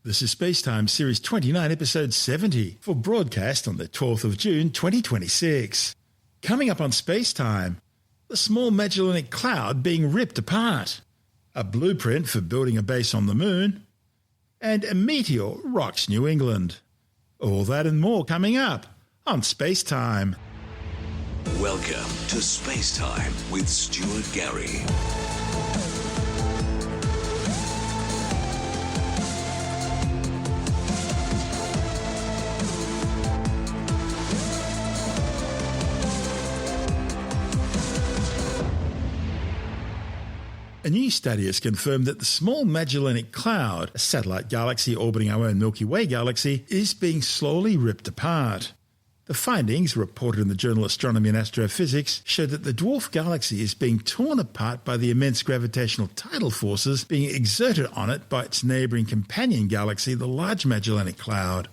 This is SpaceTime Series 29, Episode 70, for broadcast on the 12th of June 2026. Coming up on SpaceTime, the Small Magellanic Cloud being ripped apart, a blueprint for building a base on the Moon, and a meteor rocks New England. All that and more coming up on SpaceTime. Welcome to SpaceTime with Stuart Gary. A new study has confirmed that the Small Magellanic Cloud, a satellite galaxy orbiting our own Milky Way galaxy, is being slowly ripped apart. The findings, reported in the journal Astronomy and Astrophysics, show that the dwarf galaxy is being torn apart by the immense gravitational tidal forces being exerted on it by its neighbouring companion galaxy, the Large Magellanic Cloud.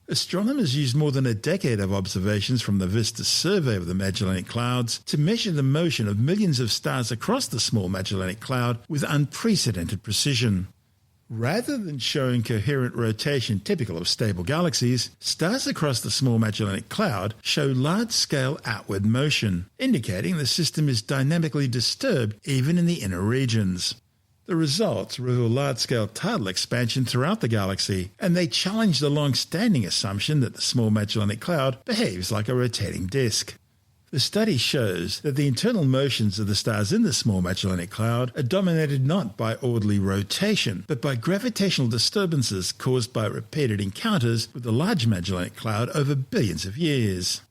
Astronomers used more than a decade of observations from the VISTA survey of the Magellanic Clouds to measure the motion of millions of stars across the Small Magellanic Cloud with unprecedented precision. Rather than showing coherent rotation typical of stable galaxies, stars across the Small Magellanic Cloud show large-scale outward motion, indicating the system is dynamically disturbed even in the inner regions. The results reveal large-scale tidal expansion throughout the galaxy, and they challenge the long-standing assumption that the Small Magellanic Cloud behaves like a rotating disk. The study shows that the internal motions of the stars in the Small Magellanic Cloud are dominated not by orderly rotation, but by gravitational disturbances caused by repeated encounters with the Large Magellanic Cloud over billions of years.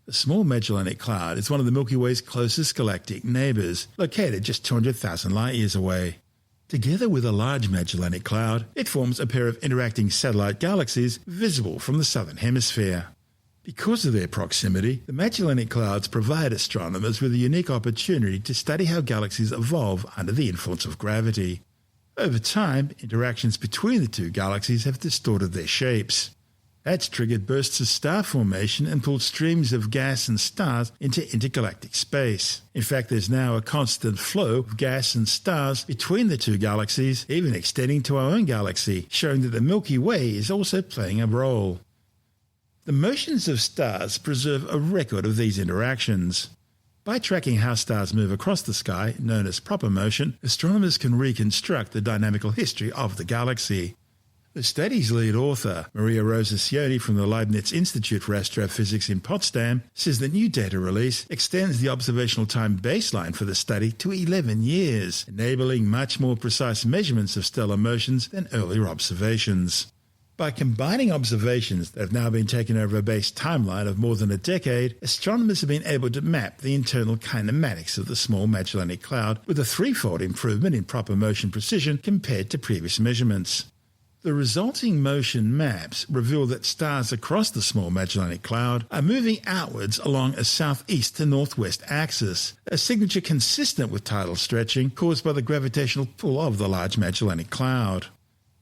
The Small Magellanic Cloud is one of the Milky Way's closest galactic neighbours, located just 200,000 light-years away. Together with a Large Magellanic Cloud, it forms a pair of interacting satellite galaxies visible from the southern hemisphere. Because of their proximity, the Magellanic Clouds provide astronomers with a unique opportunity to study how galaxies evolve under the influence of gravity. Over time, interactions between the two galaxies have distorted their shapes. That's triggered bursts of star formation and pulled streams of gas and stars into intergalactic space. In fact, there's now a constant flow of gas and stars between the two galaxies, even extending to our own galaxy, showing that the Milky Way is also playing a role. The motions of stars preserve a record of these interactions. By tracking how stars move across the sky, known as proper motion, astronomers can reconstruct the dynamical history of the galaxy. The study's lead author, Maria Rosa Cioni from the Leibniz Institute for Astrophysics in Potsdam, says the new data release extends the observational time baseline for the study to 11 years, enabling much more precise measurements of stellar motions than earlier observations. By combining observations that have now been taken over a base timeline of more than a decade, astronomers have been able to map the internal kinematics of the Small Magellanic Cloud with a threefold improvement in proper motion precision compared to previous measurements. The resulting motion maps reveal that stars across the Small Magellanic Cloud are moving outwards along a southeast to northwest axis, a signature consistent with tidal stretching caused by the gravitational pull of the Large Magellanic Cloud.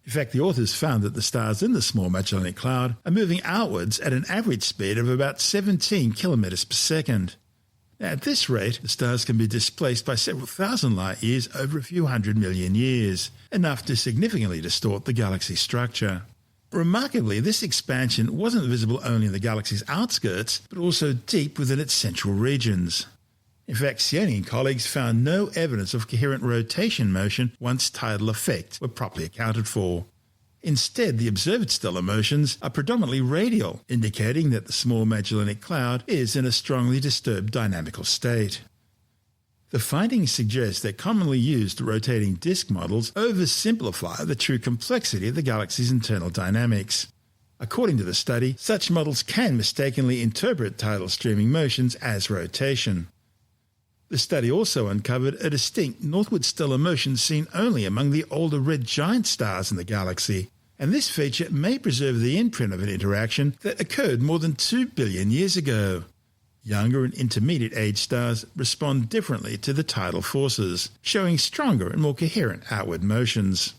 In fact, the authors found that the stars in the Small Magellanic Cloud are moving outwards at an average speed of about 17 kilometres per second. Now, at this rate, the stars can be displaced by several thousand light-years over a few 100 million years, enough to significantly distort the galaxy's structure. Remarkably, this expansion wasn't visible only in the galaxy's outskirts, but also deep within its central regions. In fact, Cioni and colleagues found no evidence of coherent rotation motion once tidal effects were properly accounted for. Instead, the observed stellar motions are predominantly radial, indicating that the Small Magellanic Cloud is in a strongly disturbed dynamical state. The findings suggest that commonly used rotating disk models oversimplify the true complexity of the galaxy's internal dynamics. According to the study, such models can mistakenly interpret tidal streaming motions as rotation. The study also uncovered a distinct northward stellar motion seen only among the older red giant stars in the galaxy, and this feature may preserve the imprint of an interaction that occurred more than 2 billion years ago. Younger and intermediate-age stars respond differently to the tidal forces, showing stronger and more coherent outward motions.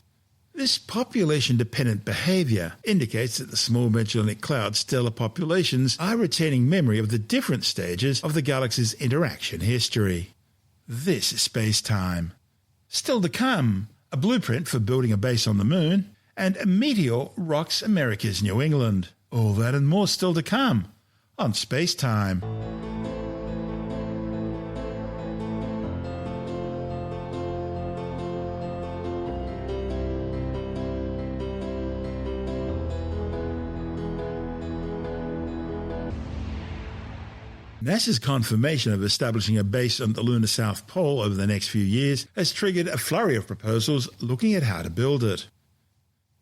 This population-dependent behaviour indicates that the Small Magellanic Cloud stellar populations are retaining memory of the different stages of the galaxy's interaction history. This is SpaceTime. Still to come, a blueprint for building a base on the Moon, And Meteor rocks America's New England. All that and more still to come on SpaceTime. NASA's confirmation of establishing a base on the lunar South Pole over the next few years has triggered a flurry of proposals looking at how to build it.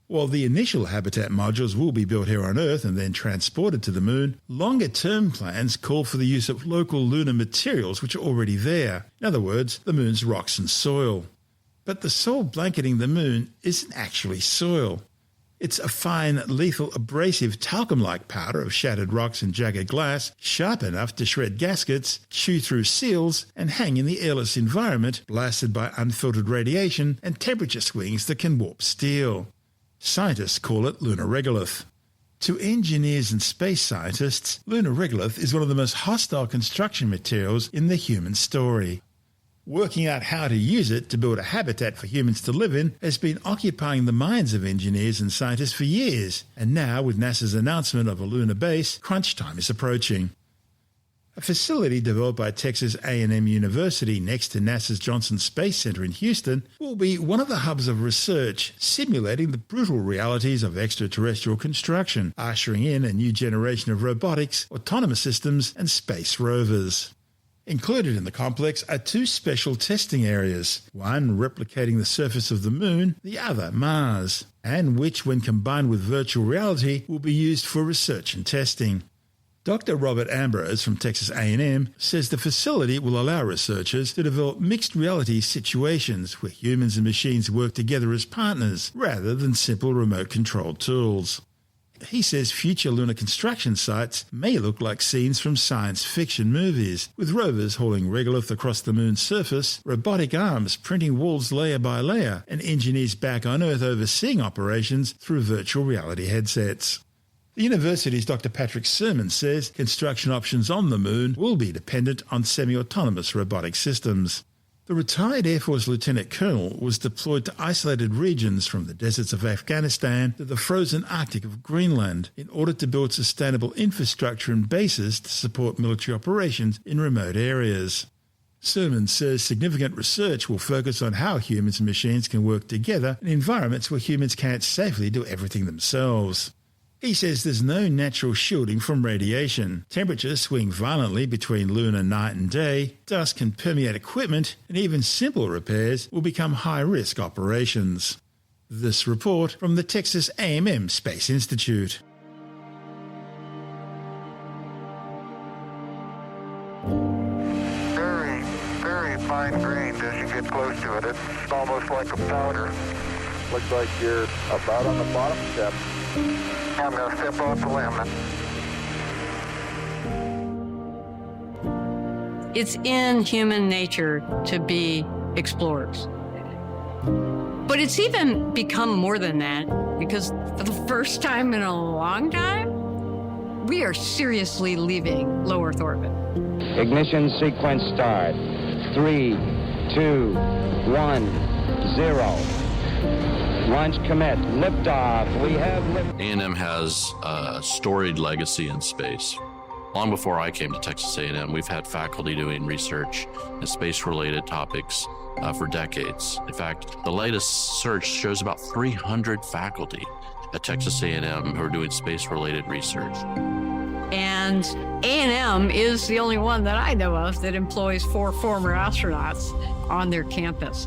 While the initial habitat modules will be built here on Earth and then transported to the Moon, longer-term plans call for the use of local lunar materials which are already there, in other words, the Moon's rocks and soil. But the soil blanketing the Moon isn't actually soil. It's a fine, lethal, abrasive, talcum-like powder of shattered rocks and jagged glass, sharp enough to shred gaskets, chew through seals, and hang in the airless environment, blasted by unfiltered radiation and temperature swings that can warp steel. Scientists call it lunar regolith. To engineers and space scientists, lunar regolith is one of the most hostile construction materials in the human story. Working out how to use it to build a habitat for humans to live in has been occupying the minds of engineers and scientists for years, and now with NASA's announcement of a lunar base, crunch time is approaching. A facility developed by Texas A&M University next to NASA's Johnson Space Center in Houston will be one of the hubs of research simulating the brutal realities of extraterrestrial construction, ushering in a new generation of robotics, autonomous systems, and space rovers. Included in the complex are two special testing areas, one replicating the surface of the Moon, the other Mars, and which, when combined with virtual reality, will be used for research and testing. Dr. Robert Ambrose from Texas A&M says the facility will allow researchers to develop mixed reality situations where humans and machines work together as partners rather than simple remote-controlled tools. He says future lunar construction sites may look like scenes from science fiction movies, with rovers hauling regolith across the Moon's surface, robotic arms printing walls layer by layer, and engineers back on Earth overseeing operations through virtual reality headsets. The university's Dr. Patrick Sermon says construction options on the Moon will be dependent on semi-autonomous robotic systems. The retired Air Force Lieutenant Colonel was deployed to isolated regions from the deserts of Afghanistan to the frozen Arctic of Greenland in order to build sustainable infrastructure and bases to support military operations in remote areas. Sermon says significant research will focus on how humans and machines can work together in environments where humans can't safely do everything themselves. He says there's no natural shielding from radiation. Temperatures swing violently between lunar night and day, dust can permeate equipment, and even simple repairs will become high-risk operations. This report from the Texas A&M Space Institute. Very, very fine grained as you get close to it. It's almost like a powder. Looks like you're about on the bottom step. I'm going to step off the limb. It's in human nature to be explorers. But it's even become more than that, because for the first time in a long time, we are seriously leaving low Earth orbit. Ignition sequence start. 3, 2, 1, 0. Launch commit. Liftoff. We have lift. A&M has a storied legacy in space. Long before I came to Texas A&M, we've had faculty doing research in space-related topics for decades. In fact, the latest search shows about 300 faculty at Texas A&M who are doing space-related research. And A&M is the only one that I know of that employs 4 former astronauts on their campus.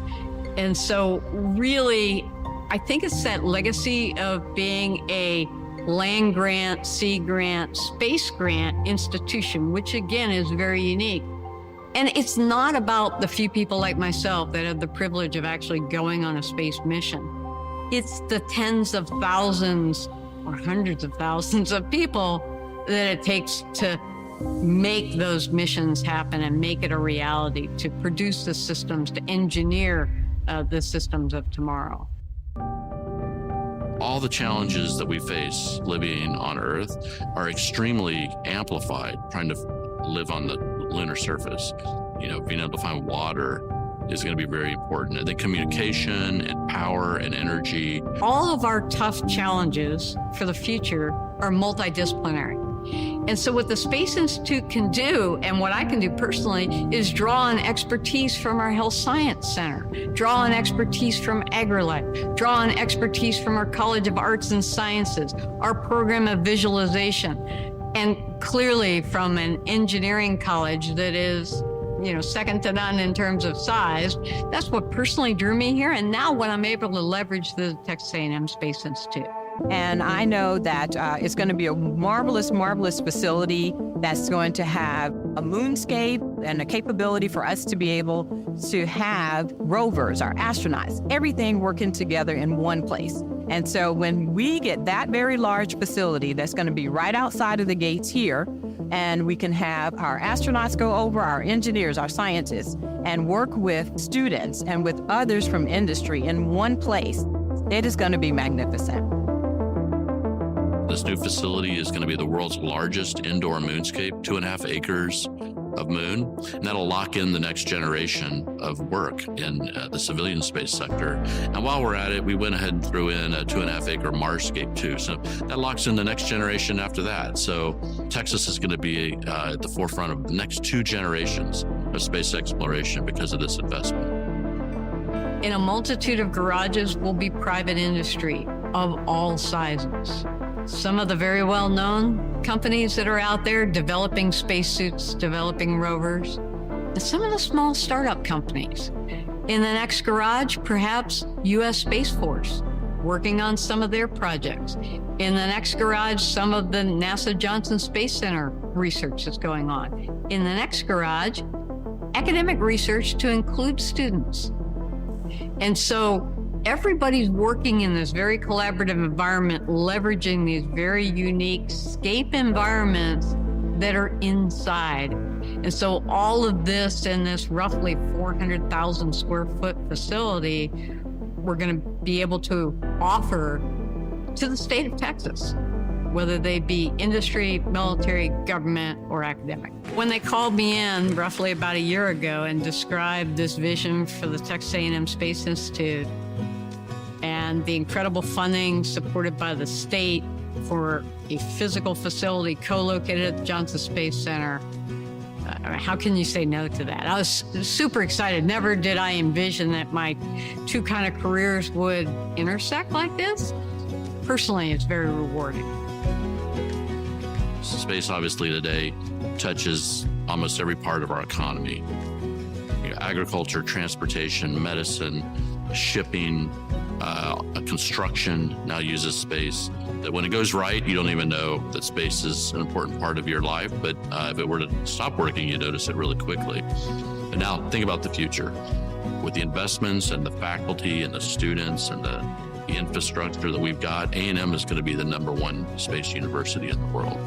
And so really, I think it's that legacy of being a land grant, sea grant, space grant institution, which again is very unique. And it's not about the few people like myself that have the privilege of actually going on a space mission. It's the tens of thousands or hundreds of thousands of people that it takes to make those missions happen and make it a reality, to produce the systems, to engineer the systems of tomorrow. All the challenges that we face living on Earth are extremely amplified, trying to live on the lunar surface. You know, being able to find water, is going to be very important. And then communication and power and energy. All of our tough challenges for the future are multidisciplinary. And so what the Space Institute can do, and what I can do personally, is draw on expertise from our Health Science Center, draw on expertise from AgriLife, draw on expertise from our College of Arts and Sciences, our program of visualization, and clearly from an engineering college that is, second to none in terms of size. That's what personally drew me here. And now when I'm able to leverage the Texas A&M Space Institute. And I know that it's going to be a marvelous, marvelous facility that's going to have a moonscape and a capability for us to be able to have rovers, our astronauts, everything working together in one place. And so when we get that very large facility that's going to be right outside of the gates here, and we can have our astronauts go over, our engineers, our scientists, and work with students and with others from industry in one place, it is going to be magnificent. This new facility is going to be the world's largest indoor moonscape, 2.5 acres of moon, and that'll lock in the next generation of work in the civilian space sector. And while we're at it, we went ahead and threw in a 2.5 acre Marscape too. So that locks in the next generation after that. So Texas is going to be at the forefront of the next 2 generations of space exploration because of this investment. In a multitude of garages will be private industry of all sizes. Some of the very well-known companies that are out there developing spacesuits, developing rovers, and some of the small startup companies. In the next garage, perhaps U.S. Space Force, working on some of their projects. In the next garage, some of the NASA Johnson Space Center research is going on. In the next garage, academic research to include students. And so everybody's working in this very collaborative environment, leveraging these very unique scape environments that are inside. And so all of this in this roughly 400,000 square foot facility, we're going to be able to offer to the state of Texas, whether they be industry, military, government, or academic. When they called me in roughly about a year ago and described this vision for the Texas A&M Space Institute, and the incredible funding supported by the state for a physical facility co-located at the Johnson Space Center, how can you say no to that? I was super excited. Never did I envision that my 2 kind of careers would intersect like this. Personally, it's very rewarding. Space, obviously, today touches almost every part of our economy. Agriculture, transportation, medicine, shipping, construction now uses space. That when it goes right, you don't even know that space is an important part of your life. But if it were to stop working, you notice it really quickly. And now think about the future. With the investments and the faculty and the students and the infrastructure that we've got, A&M is going to be the #1 space university in the world.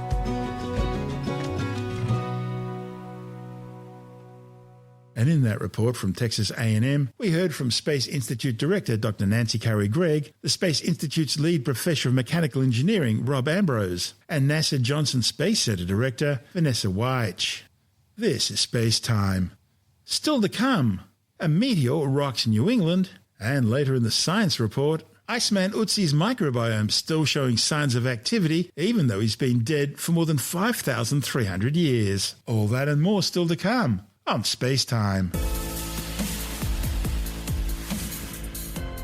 And in that report from Texas A&M, we heard from Space Institute Director Dr. Nancy Curry-Gregg, the Space Institute's lead professor of mechanical engineering, Rob Ambrose, and NASA Johnson Space Center Director, Vanessa Weich. This is Space Time. Still to come, a meteor rocks New England, and later in the science report, Iceman Otzi's microbiome still showing signs of activity, even though he's been dead for more than 5,300 years. All that and more still to come on Space Time.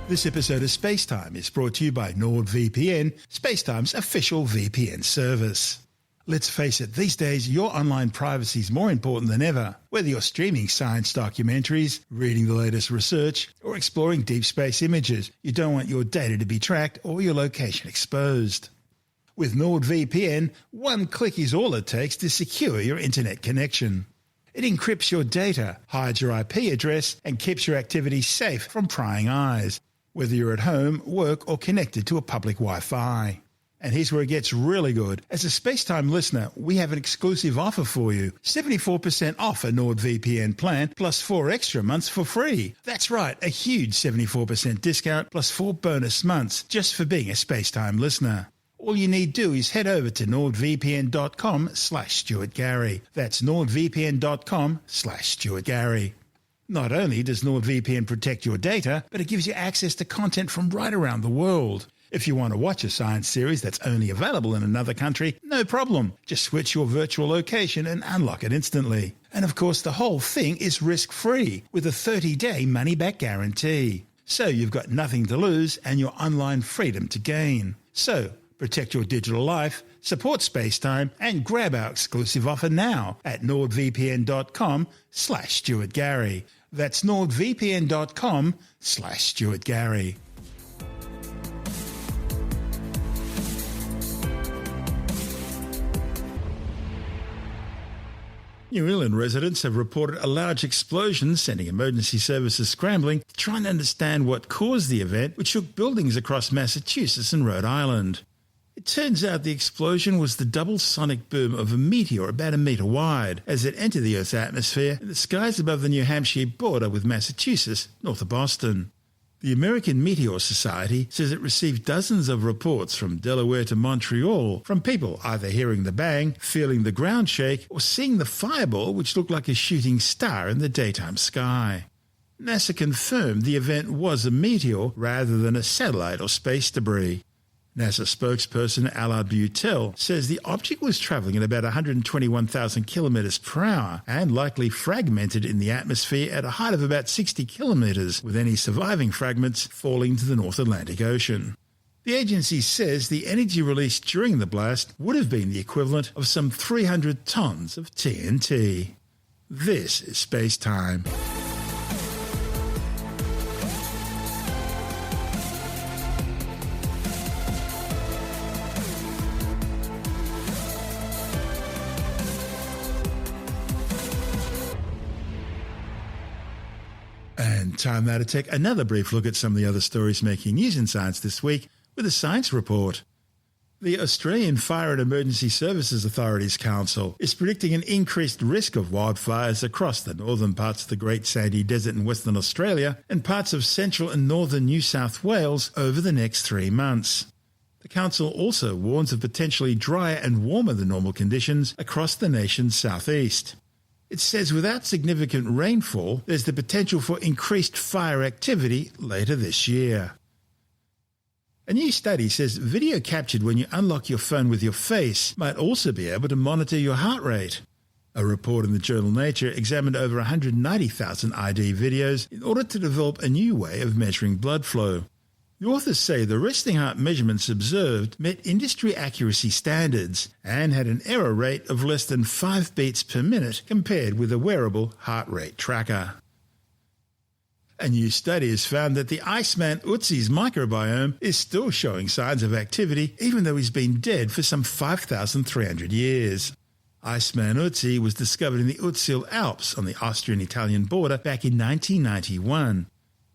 This episode of Space Time is brought to you by NordVPN, Spacetime's official VPN service. Let's face it, these days your online privacy is more important than ever. Whether you're streaming science documentaries, reading the latest research, or exploring deep space images, you don't want your data to be tracked or your location exposed. With NordVPN, one click is all it takes to secure your internet connection. It encrypts your data, hides your IP address, and keeps your activity safe from prying eyes, whether you're at home, work, or connected to a public Wi-Fi. And here's where it gets really good. As a Spacetime listener, we have an exclusive offer for you. 74% off a NordVPN plan plus 4 extra months for free. That's right, a huge 74% discount plus 4 bonus months just for being a Spacetime listener. All you need to do is head over to nordvpn.com/StuartGary. That's nordvpn.com/StuartGary. Not only does NordVPN protect your data, but it gives you access to content from right around the world. If you want to watch a science series that's only available in another country, no problem. Just switch your virtual location and unlock it instantly. And of course, the whole thing is risk-free with a 30-day money-back guarantee. So you've got nothing to lose and your online freedom to gain. So protect your digital life, support SpaceTime, and grab our exclusive offer now at nordvpn.com/StuartGary. That's nordvpn.com/StuartGary. New England residents have reported a large explosion, sending emergency services scrambling to try and understand what caused the event, which shook buildings across Massachusetts and Rhode Island. It turns out the explosion was the double sonic boom of a meteor about a metre wide as it entered the Earth's atmosphere in the skies above the New Hampshire border with Massachusetts, north of Boston. The American Meteor Society says it received dozens of reports from Delaware to Montreal from people either hearing the bang, feeling the ground shake, or seeing the fireball which looked like a shooting star in the daytime sky. NASA confirmed the event was a meteor rather than a satellite or space debris. NASA spokesperson Allard Butel says the object was travelling at about 121,000 kilometres per hour and likely fragmented in the atmosphere at a height of about 60 kilometres, with any surviving fragments falling to the North Atlantic Ocean. The agency says the energy released during the blast would have been the equivalent of some 300 tonnes of TNT. This is Space Time. And time now to take another brief look at some of the other stories making news in science this week with a science report. The Australian Fire and Emergency Services Authorities Council is predicting an increased risk of wildfires across the northern parts of the Great Sandy Desert in Western Australia and parts of central and northern New South Wales over the next 3 months. The council also warns of potentially drier and warmer than normal conditions across the nation's southeast. It says without significant rainfall, there's the potential for increased fire activity later this year. A new study says video captured when you unlock your phone with your face might also be able to monitor your heart rate. A report in the journal Nature examined over 190,000 ID videos in order to develop a new way of measuring blood flow. The authors say the resting heart measurements observed met industry accuracy standards and had an error rate of less than 5 beats per minute compared with a wearable heart rate tracker. A new study has found that the Iceman Otzi's microbiome is still showing signs of activity even though he's been dead for some 5,300 years. Iceman Otzi was discovered in the Utzil Alps on the Austrian-Italian border back in 1991.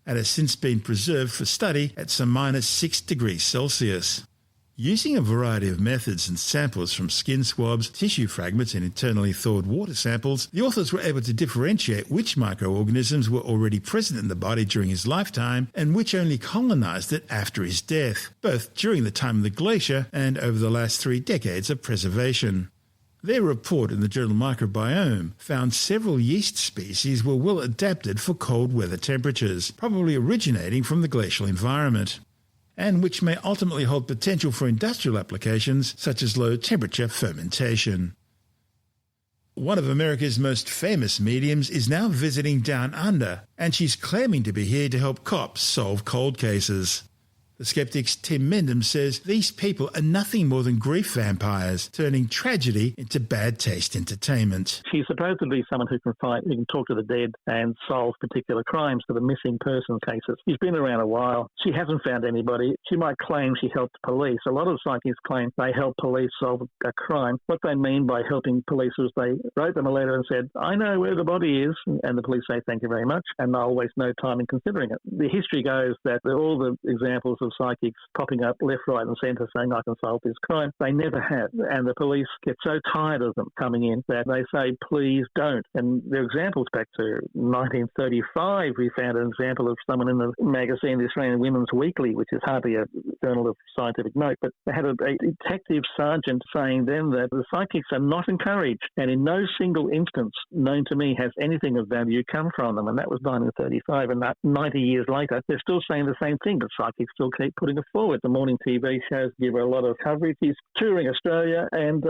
And has since been preserved for study at some -6 degrees Celsius. Using a variety of methods and samples from skin swabs, tissue fragments and internally thawed water samples, the authors were able to differentiate which microorganisms were already present in the body during his lifetime and which only colonized it after his death, both during the time of the glacier and over the last 3 decades of preservation. Their report in the journal Microbiome found several yeast species were well adapted for cold weather temperatures, probably originating from the glacial environment, and which may ultimately hold potential for industrial applications such as low-temperature fermentation. One of America's most famous mediums is now visiting Down Under, and she's claiming to be here to help cops solve cold cases. The skeptic's Tim Mendham says these people are nothing more than grief vampires, turning tragedy into bad taste entertainment. She's supposedly someone who can talk to the dead and solve particular crimes for the missing person cases. She's been around a while. She hasn't found anybody. She might claim she helped police. A lot of psychics claim they help police solve a crime. What they mean by helping police is they wrote them a letter and said, I know where the body is, and the police say thank you very much, and they'll waste no time in considering it. The history goes that all the examples of psychics popping up left, right and centre saying, I can solve this crime. They never have. And the police get so tired of them coming in that they say, please don't. And there are examples back to 1935. We found an example of someone in the magazine, the Australian Women's Weekly, which is hardly a journal of scientific note, but they had a detective sergeant saying then that the psychics are not encouraged, and in no single instance known to me has anything of value come from them. And that was 1935, and that 90 years later, they're still saying the same thing, but psychics still keep putting it forward. The morning TV shows give her a lot of coverage. She's touring Australia and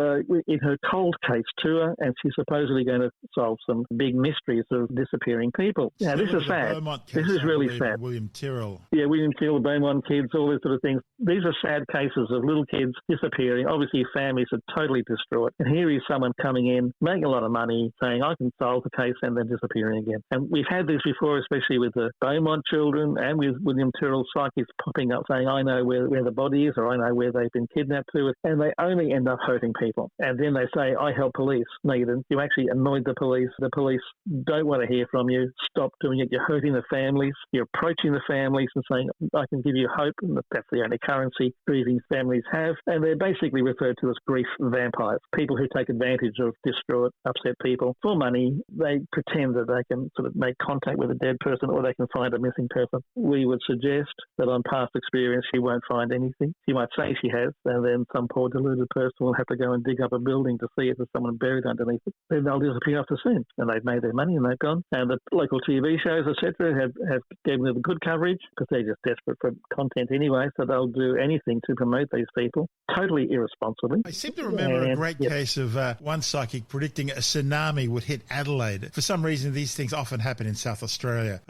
in her cold case tour, and she's supposedly going to solve some big mysteries of disappearing people. Now, this is sad. This is really sad. William Tyrrell. Yeah, William Tyrrell, Beaumont kids, all these sort of things. These are sad cases of little kids disappearing. Obviously, families are totally distraught. And here is someone coming in, making a lot of money, saying, I can solve the case, and then disappearing again. And we've had this before, especially with the Beaumont children and with William Tyrrell psychics popping up saying, I know where the body is, or I know where they've been kidnapped to, and they only end up hurting people. And then they say, I help police. No, you didn't. You actually annoyed the police. The police don't want to hear from you. Stop doing it. You're hurting the families. You're approaching the families and saying, I can give you hope. And that's the only currency grieving families have. And they're basically referred to as grief vampires, people who take advantage of distraught, upset people for money. They pretend that they can sort of make contact with a dead person, or they can find a missing person. We would suggest that on past experience, she won't find anything. She might say she has, and then some poor deluded person will have to go and dig up a building to see if there's someone buried underneath it. Then they'll disappear after soon, and they've made their money and they've gone. And the local TV shows, etc., have given them good coverage because they're just desperate for content anyway, so they'll do anything to promote these people, totally irresponsibly. I seem to remember a great case of one psychic predicting a tsunami would hit Adelaide. For some reason, these things often happen in South Australia.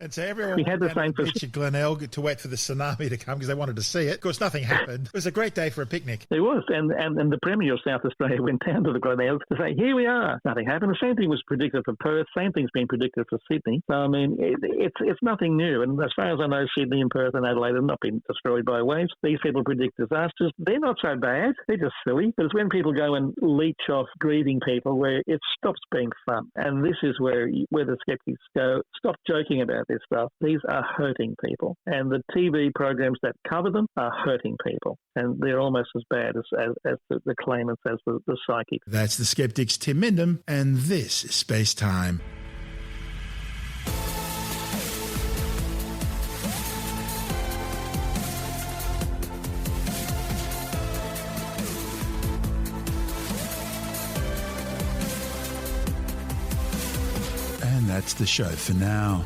And so everyone had the same beach at Glenelg to wait for the tsunami to come because they wanted to see it. Of course, nothing happened. It was a great day for a picnic. It was, and the Premier of South Australia went down to the Glenelg to say, here we are. Nothing happened. The same thing was predicted for Perth. Same thing's been predicted for Sydney. So, I mean, it's nothing new. And as far as I know, Sydney and Perth and Adelaide have not been destroyed by waves. These people predict disasters. They're not so bad. They're just silly. But it's when people go and leech off grieving people where it stops being fun. And this is where the skeptics go, stop joking about this stuff. These are hurting people. And the TV programs that cover them are hurting people. And they're almost as bad as the claimants, as the psychics. That's the skeptic's Tim Mindham, and this is Space Time. And that's the show for now.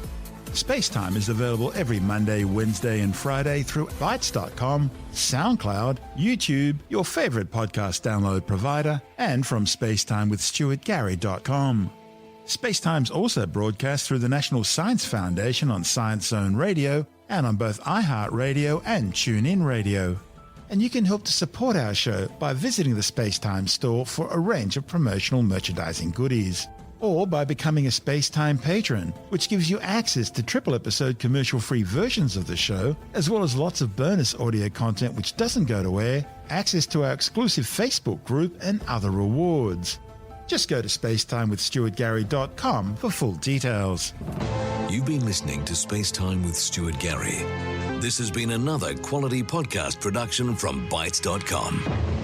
SpaceTime is available every Monday, Wednesday and Friday through Bytes.com, SoundCloud, YouTube, your favourite podcast download provider, and from SpaceTimeWithStuartGarry.com. SpaceTime's also broadcast through the National Science Foundation on Science Zone Radio and on both iHeartRadio and TuneIn Radio. And you can help to support our show by visiting the SpaceTime store for a range of promotional merchandising goodies, or by becoming a SpaceTime patron, which gives you access to triple-episode commercial-free versions of the show, as well as lots of bonus audio content which doesn't go to air, access to our exclusive Facebook group, and other rewards. Just go to SpaceTimeWithStuartGarry.com for full details. You've been listening to SpaceTime with Stuart Gary. This has been another quality podcast production from Bytes.com.